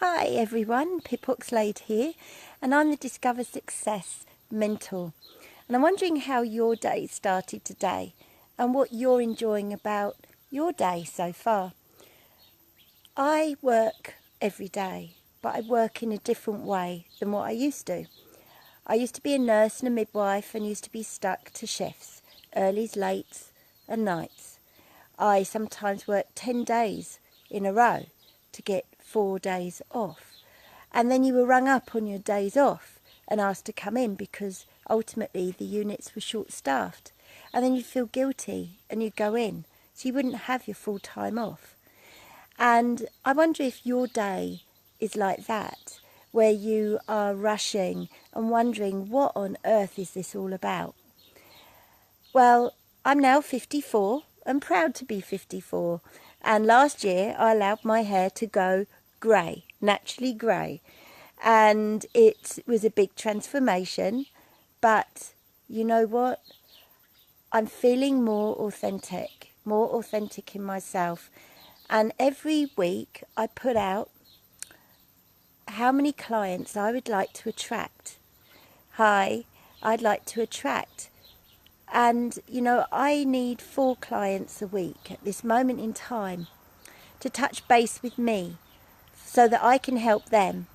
Hi everyone, Pip Oxlade here, and I'm the Discover Success Mentor. And I'm wondering how your day started today and what you're enjoying about your day so far. I work every day, but I work in a different way than what I used to. I used to be a nurse and a midwife and used to be stuck to shifts, earlys, lates and nights. I sometimes worked 10 days in a row to get 4 days off. And then you were rung up on your days off and asked to come in because ultimately the units were short-staffed. And then you'd feel guilty and you'd go in, so you wouldn't have your full time off. And I wonder if your day is like that, where you are rushing and wondering what on earth is this all about. Well, I'm now 54 and proud to be 54. And last year I allowed my hair to go grey, naturally grey. And it was a big transformation. But you know what? I'm feeling more authentic in myself. And every week I put out how many clients I would like to attract. I'd like to attract. And, you know, I need 4 clients a week at this moment in time to touch base with me so that I can help them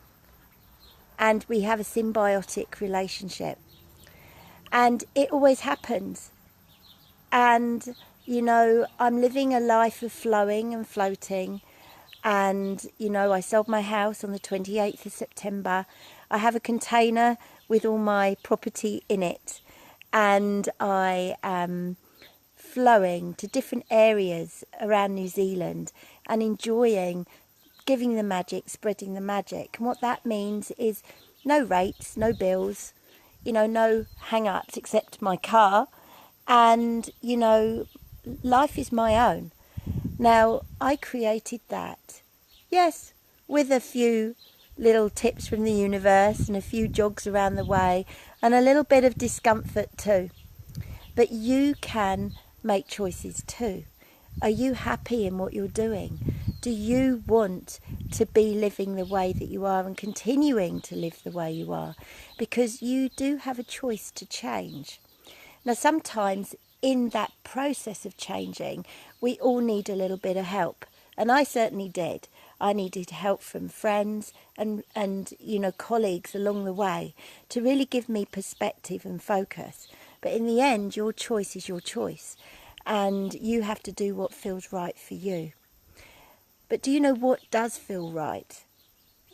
and we have a symbiotic relationship. And it always happens. And, you know, I'm living a life of flowing and floating. And, you know, I sold my house on the 28th of September. I have a container with all my property in it. And I am flowing to different areas around New Zealand and enjoying giving the magic, spreading the magic. And what that means is no rates, no bills, you know, no hang-ups except my car. And, you know, life is my own. Now, I created that, yes, with a few little tips from the universe and a few jogs around the way and a little bit of discomfort too. But you can make choices too. Are you happy in what you're doing? Do you want to be living the way that you are and continuing to live the way you are? Because you do have a choice to change. Now, sometimes in that process of changing, we all need a little bit of help. And I certainly did. I needed help from friends and you know, colleagues along the way to really give me perspective and focus. But in the end, your choice is your choice. And you have to do what feels right for you. But do you know what does feel right?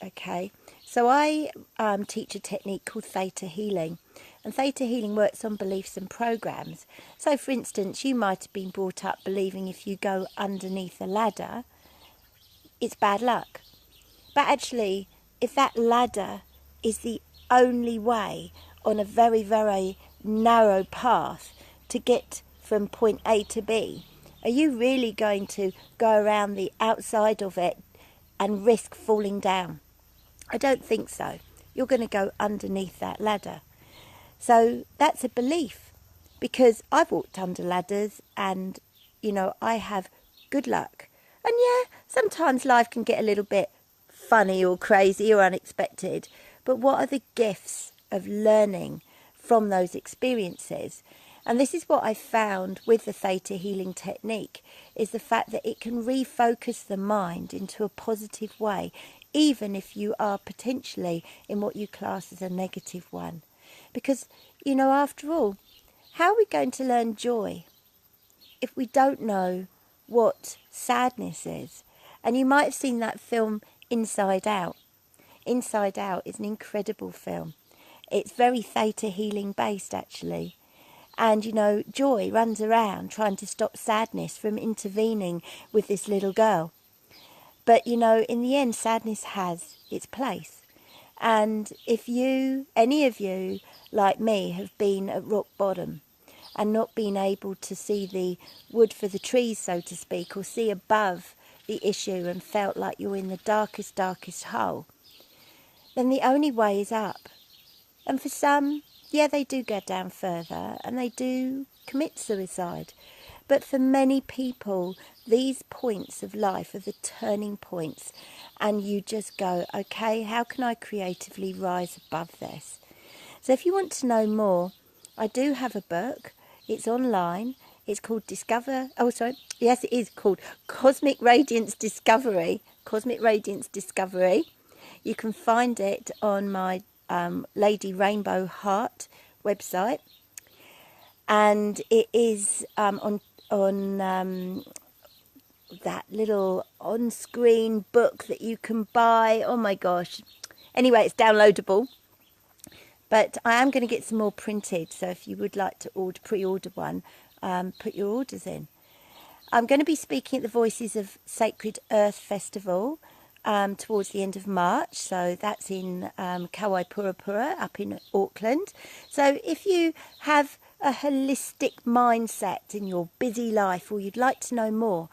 Okay, so I teach a technique called theta healing. And theta healing works on beliefs and programs. So, for instance, you might have been brought up believing if you go underneath a ladder, it's bad luck. But actually, if that ladder is the only way on a very, very narrow path to get from point A to B, are you really going to go around the outside of it and risk falling down? I don't think so. You're going to go underneath that ladder. So that's a belief, because I've walked under ladders and, you know, I have good luck. And yeah, sometimes life can get a little bit funny or crazy or unexpected. But what are the gifts of learning from those experiences? And this is what I found with the theta healing technique, is the fact that it can refocus the mind into a positive way, even if you are potentially in what you class as a negative one. Because, you know, after all, how are we going to learn joy if we don't know what sadness is? And you might have seen that film Inside Out. Inside Out is an incredible film. It's very theta healing based, actually. And, you know, Joy runs around trying to stop sadness from intervening with this little girl. But, you know, in the end, sadness has its place. And if you, any of you, like me, have been at rock bottom and not been able to see the wood for the trees, so to speak, or see above the issue and felt like you're in the darkest, darkest hole, then the only way is up. And for some, yeah, they do go down further and they do commit suicide. But for many people, these points of life are the turning points, and you just go, okay, how can I creatively rise above this? So if you want to know more, I do have a book. It's online. It's called Yes, it is called Cosmic Radiance Discovery. Cosmic Radiance Discovery. You can find it on my Lady Rainbow Heart website, and it is on that little on-screen book that you can buy. Oh my gosh! Anyway, it's downloadable. But I am going to get some more printed, so if you would like to pre-order one, put your orders in. I'm going to be speaking at the Voices of Sacred Earth Festival towards the end of March, so that's in Kauai Purapura up in Auckland. So if you have a holistic mindset in your busy life, or you'd like to know more,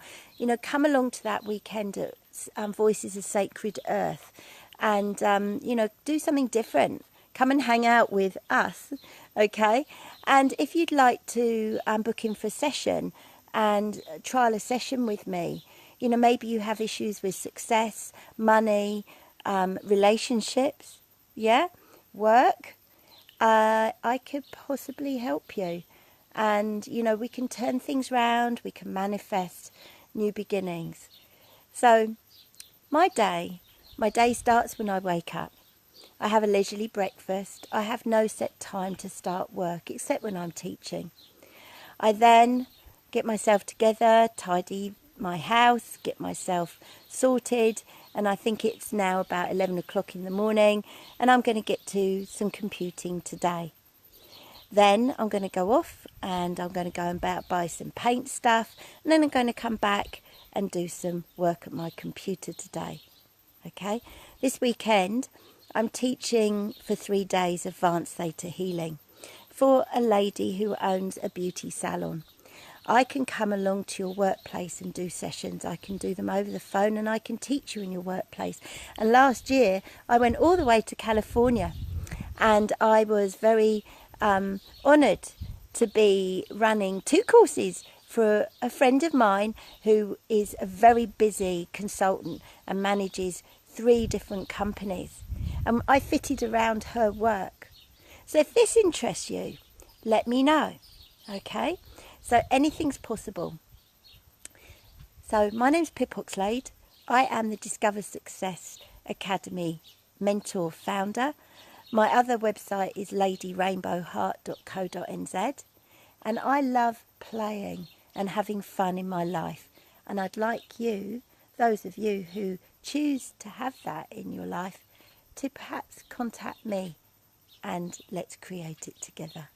come along to that weekend at Voices of Sacred Earth, and do something different. Come and hang out with us, okay? And if you'd like to book in for a session and trial a session with me, maybe you have issues with success, money, relationships, work, I could possibly help you. And, we can turn things round, we can manifest new beginnings. So my day starts when I wake up. I have a leisurely breakfast. I have no set time to start work, except when I'm teaching. I then get myself together, tidy my house, get myself sorted, and I think it's now about 11 o'clock in the morning, and I'm going to get to some computing today. Then I'm going to go off, and I'm going to go and buy some paint stuff, and then I'm going to come back and do some work at my computer today. Okay? This weekend, I'm teaching for 3 days advanced theta healing for a lady who owns a beauty salon. I can come along to your workplace and do sessions. I can do them over the phone, and I can teach you in your workplace. And last year I went all the way to California, and I was very honoured to be running 2 courses for a friend of mine who is a very busy consultant and manages 3 different companies. And I fitted around her work. So if this interests you, let me know, okay? So anything's possible. So my name's Pip Oxlade. I am the Discover Success Academy mentor founder. My other website is ladyrainbowheart.co.nz, and I love playing and having fun in my life. And I'd like you, those of you who choose to have that in your life, to perhaps contact me, and let's create it together.